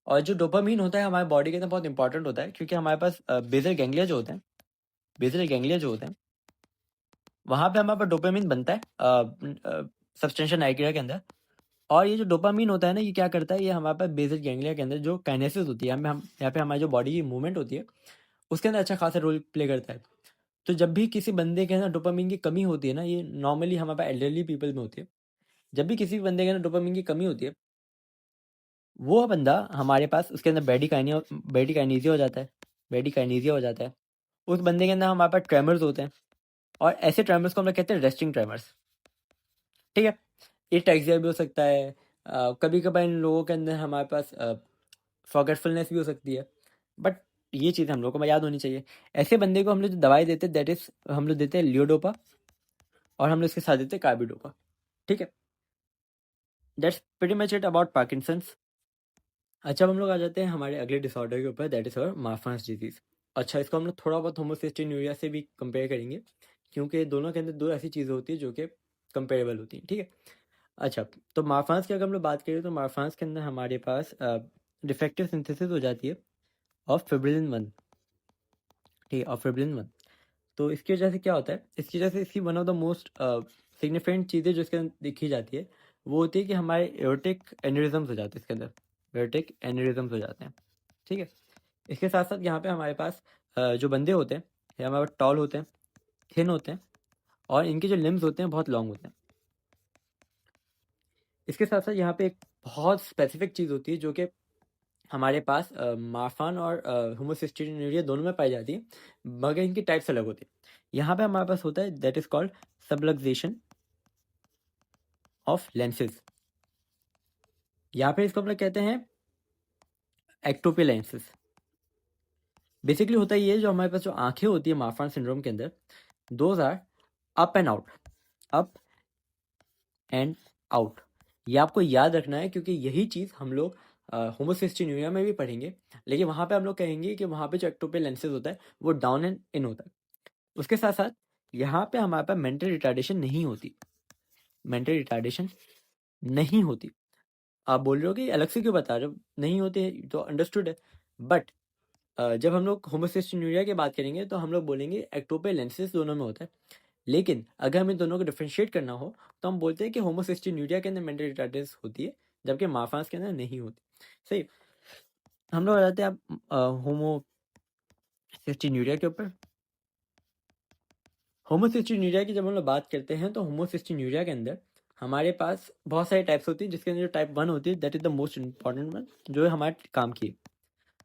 और जो डोपामीन होता है हमारे बॉडी के अंदर बहुत इंपॉर्टेंट होता है, क्योंकि हमारे पास बेसल गैंग्लिया जो होते हैं, बेसल गैंग्लिया जो होते हैं, वहाँ पे हमारे पास डोपामीन बनता है सब्सटेंशियल नाइट्रिया के अंदर। और ये जो डोपामीन होता है ना, ये क्या करता है, ये हमारे पास बेसल गैंग्लिया के अंदर जो काइनेसिस होती है, यहाँ पे हमारी जो बॉडी की मूवमेंट होती है, उसके अंदर अच्छा खासा रोल प्ले करता है। तो जब भी किसी बंदे के अंदर डोपामीन की कमी होती है ना, ये नॉर्मली हमारे पास एल्डरली पीपल में होती है। जब भी किसी बंदे के अंदर डोपामीन की कमी होती है, वो बंदा हमारे पास उसके अंदर बेडिकाइनेसिया हो जाता है, बेडिकाइनेसिया हो जाता है। उस बंदे के अंदर हमारे पास ट्रेमर्स होते हैं, और ऐसे ट्रेमर्स को हम लोग कहते हैं रेस्टिंग ट्रेमर्स, ठीक है। ये टैक्सिया भी हो सकता है, कभी कभार इन लोगों के अंदर हमारे पास फॉरगेटफुलनेस भी हो सकती है, बट ये चीज़ हम लोग को याद होनी चाहिए। ऐसे बंदे को हम लोग जो दवाई देते हैं, दैट इज हम लोग देते हैं लियोडोपा, और हम लोग इसके साथ देते हैं कार्बिडोपा, ठीक है। That's pretty much it about Parkinson's. अच्छा, अब हम लोग आ जाते हैं हमारे अगले डिसऑर्डर के ऊपर, दैट इज अवर मार्फन्स डिजीज। अच्छा, इसको हम लोग थोड़ा बहुत होमोसिस्टिन्यूरिया से भी कंपेयर करेंगे, क्योंकि दोनों के अंदर दो ऐसी चीज़ें होती है जो कि कंपेरेबल होती हैं, ठीक है। अच्छा, तो मार्फान्स की अगर हम लोग बात करें, तो मार्फान्स के अंदर हमारे पास डिफेक्टिव सिंथेसिस हो जाती है ऑफ फिब्रिलिन 1, ठीक है, ऑफ फिब्रिलिन 1। तो इसकी वजह से क्या होता है, इसकी वजह से इसकी one of the most significant चीज़ें जो इसके अंदर देखी जाती है, वो होती है कि हमारे एओर्टिक एन्यूरिज्म्स हो जाते हैं, इसके अंदर एओर्टिक एन्यूरिज्म्स हो जाते हैं, ठीक है। इसके साथ साथ यहाँ पे हमारे पास जो बंदे होते हैं, ये हमारे पास टॉल होते हैं, थिन होते हैं, और इनके जो लिम्स होते हैं बहुत लॉन्ग होते हैं। इसके साथ साथ यहाँ पे एक बहुत स्पेसिफिक चीज़ होती है, जो कि हमारे पास मार्फान और होमोसिस्टिन्यूरिया दोनों में पाई जाती है, मगर इनकी टाइप्स अलग होती है। यहाँ पे हमारे पास होता है that is called subluxation of lenses, या फिर इसको हम लोग कहते हैं एक्टोपी लेंसेज। बेसिकली होता है ये, जो हमारे पास जो आंखें होती है मार्फान सिंड्रोम के अंदर, those are up and out, up and out. ये आपको याद रखना है, क्योंकि यही चीज़ हम लोग होमोसिस्टिन्यूरिया में भी पढ़ेंगे, लेकिन वहाँ पे हम लोग कहेंगे कि वहाँ पे जो एक्टोपी लेंसेज होता है वो डाउन एंड इन होता है। उसके साथ साथ यहाँ पे हमारे पास मेंटल रिटार्डेशन नहीं होती, मेंटल रिटार्डेशन नहीं होती। आप बोल रहे हो कि अलग से क्यों बता रहे हो, नहीं होते हैं तो अंडरस्टूड है, बट जब हम लोग होमोसिस्टिन्यूरिया की बात करेंगे, तो हम लोग बोलेंगे एक्टोपी लेंसेज दोनों में होता है। लेकिन अगर हमें दोनों को डिफ्रेंशिएट करना हो, तो हम बोलते हैं कि होमोसिस्टिन्यूरिया के अंदर मेंटल रिटार्डेंस होती है, जबकि मार्फान्स के अंदर नहीं होती। सही, हम लोग आ जाते हैं अब होमोसिस्टिन्यूरिया के ऊपर। होमोसिस्टिन्यूरिया की जब हम लोग बात करते हैं, तो होमोसिस्टिन्यूरिया के अंदर हमारे पास बहुत सारी टाइप्स होती है, जिसके अंदर जो टाइप 1 होती है, that is the most important one, जो है हमारे काम की।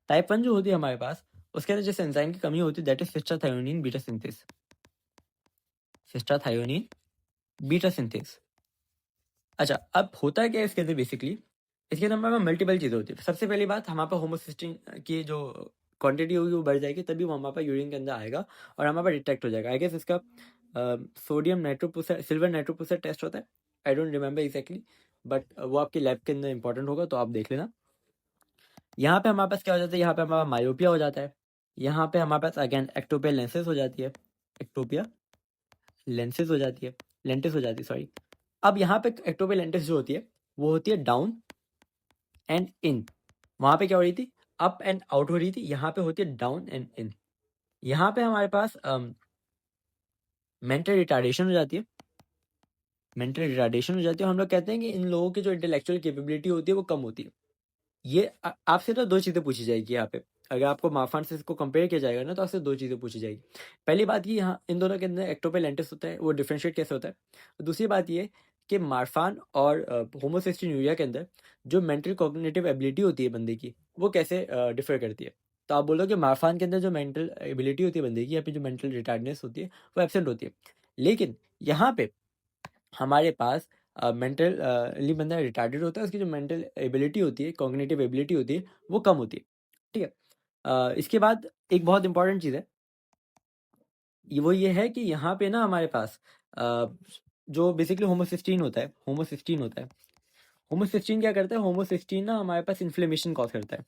टाइप 1 जो होती है हमारे पास, उसके अंदर जिस एंजाइम की कमी होती है, that is cystathionine beta synthase, cystathionine beta synthase. अच्छा, अब होता क्या है इसके अंदर बेसिकली, इसके अंदर हमारे पास मल्टीपल चीज़ें होती है। सबसे पहली बात, हमारे पास होमोसिस्टीन की जो क्वांटिटी होगी वो बढ़ जाएगी, तभी वो हमारे पास यूरिन के अंदर आएगा और हमारे पास डिटेक्ट हो जाएगा। आई गेस इसका सोडियम नाइट्रोप्रोसेट, सिल्वर नाइट्रोप्रोसेट टेस्ट होता है, I don't remember exactly, but वो आपके लैब के अंदर इंपॉर्टेंट होगा, तो आप देख लेना। यहाँ पे हमारे पास क्या हो जाता है, यहाँ पे हमारा मायोपिया हो जाता है, यहाँ पे हमारे पास अगेन एक्टोपिया लेंसेज हो जाती है, एक्टोपिया लेंसेज हो जाती है, लेंटिस हो जाती है, सॉरी। अब यहाँ पे एक्टोपिया लेंटिस जो होती है वो होती है डाउन एंड इन। वहाँ पे क्या हो रही थी, अप एंड आउट हो रही थी, यहाँ पे होती है डाउन एंड इन। यहाँ पे हमारे पास मेंटल रिटार्डेशन हो जाती है, मेंटल रिटार्डेशन हो जाती है, और हम लोग कहते हैं कि इन लोगों की जो इंटेलेक्चुअल कैपेबिलिटी होती है वो कम होती है। ये आपसे तो दो चीज़ें पूछी जाएगी यहाँ पे, अगर आपको मार्फान से इसको कंपेयर किया जाएगा ना, तो आपसे दो चीज़ें पूछी जाएगी। पहली बात ये, यहाँ इन दोनों के अंदर एक्टोपिया लेंटिस होता है, वो डिफ्रेंशिएट कैसे होता है। दूसरी बात ये कि मार्फान और होमोसिस्टिन्यूरिया के अंदर जो मेंटल कॉग्निटिव एबिलिटी होती है बंदे की, वो कैसे डिफर करती है। तो आप बोलो कि मार्फान के अंदर जो मेंटल एबिलिटी होती है बंदे की, या फिर जो मेंटल रिटार्डनेस होती है वो एब्सेंट होती है, लेकिन यहाँ पे हमारे पास मेंटली बंदा रिटार्डेड होता है, उसकी जो मेंटल एबिलिटी होती है, कॉग्निटिव एबिलिटी होती है, वो कम होती है, ठीक है। इसके बाद एक बहुत इंपॉर्टेंट चीज़ है, वो ये है कि यहाँ पे ना हमारे पास जो बेसिकली होमोसिस्टीन होता है, होमोसिस्टीन क्या करता है, होमोसिस्टीन ना हमारे पास इन्फ्लेमेशन कॉज करता है,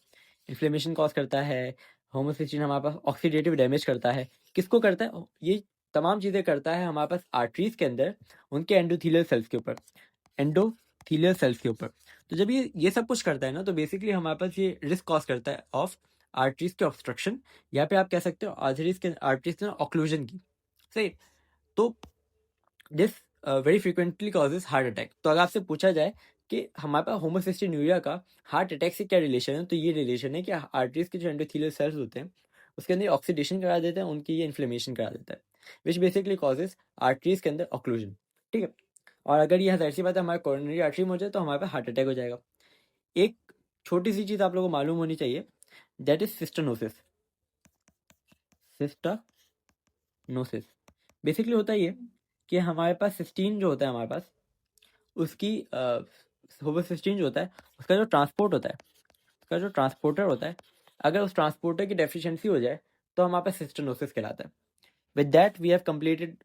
इन्फ्लेमेशन कॉज करता है। होमोसिस्टीन हमारे पास ऑक्सीडेटिव डैमेज करता है, किसको करता है, ये तमाम चीज़ें करता है हमारे पास आर्टरीज के अंदर, उनके एंडोथीलियल सेल्स के ऊपर, एंडोथीलियल सेल्स के ऊपर। तो जब ये सब कुछ करता है ना, तो बेसिकली हमारे पास ये रिस्क कॉज करता है ऑफ आर्टरीज के ऑब्स्ट्रक्शन, यहाँ पे आप कह सकते हो आर्टरीज के ऑक्लूजन की, सही। तो this very frequently causes heart attack. तो अगर आपसे पूछा जाए कि हमारे पास होमोसिस्टिन्यूरिया का हार्ट अटैक से क्या रिलेशन है, तो ये रिलेशन है कि आर्टरीज के जो एंडोथेलियल सेल्स होते हैं उसके अंदर ऑक्सीडेशन करा देते हैं, उनकी ये इन्फ्लेमेशन करा देता है, विच बेसिकली कॉजेज आर्टरीज के अंदर ऑक्लूजन, ठीक है। और अगर ये जाहिर सी बात है हमारे कोरोनरी आर्टरी में हो जाए, तो हमारे पास हार्ट अटैक हो जाएगा। एक छोटी सी चीज़ आप लोगों को मालूम होनी चाहिए, दैट इज सिस्टोनोसिस। सिस्टानोसिस बेसिकली होता ही है कि हमारे पास सिस्टीन जो होता है हमारे पास, उसकी होमोसिस्टीन जो होता है, उसका जो ट्रांसपोर्ट होता है, उसका जो ट्रांसपोर्टर होता है, अगर उस ट्रांसपोर्टर की डेफिशिएंसी हो जाए तो हमारे पास सिस्टोनोसिस कहलाता है। With that we have completed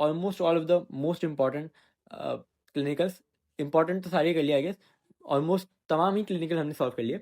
almost all of the most important clinicals. Important तो सारे कर लिया, आई गेस, ऑलमोस्ट तमाम ही क्लिनिकल हमने सॉल्व कर लिए।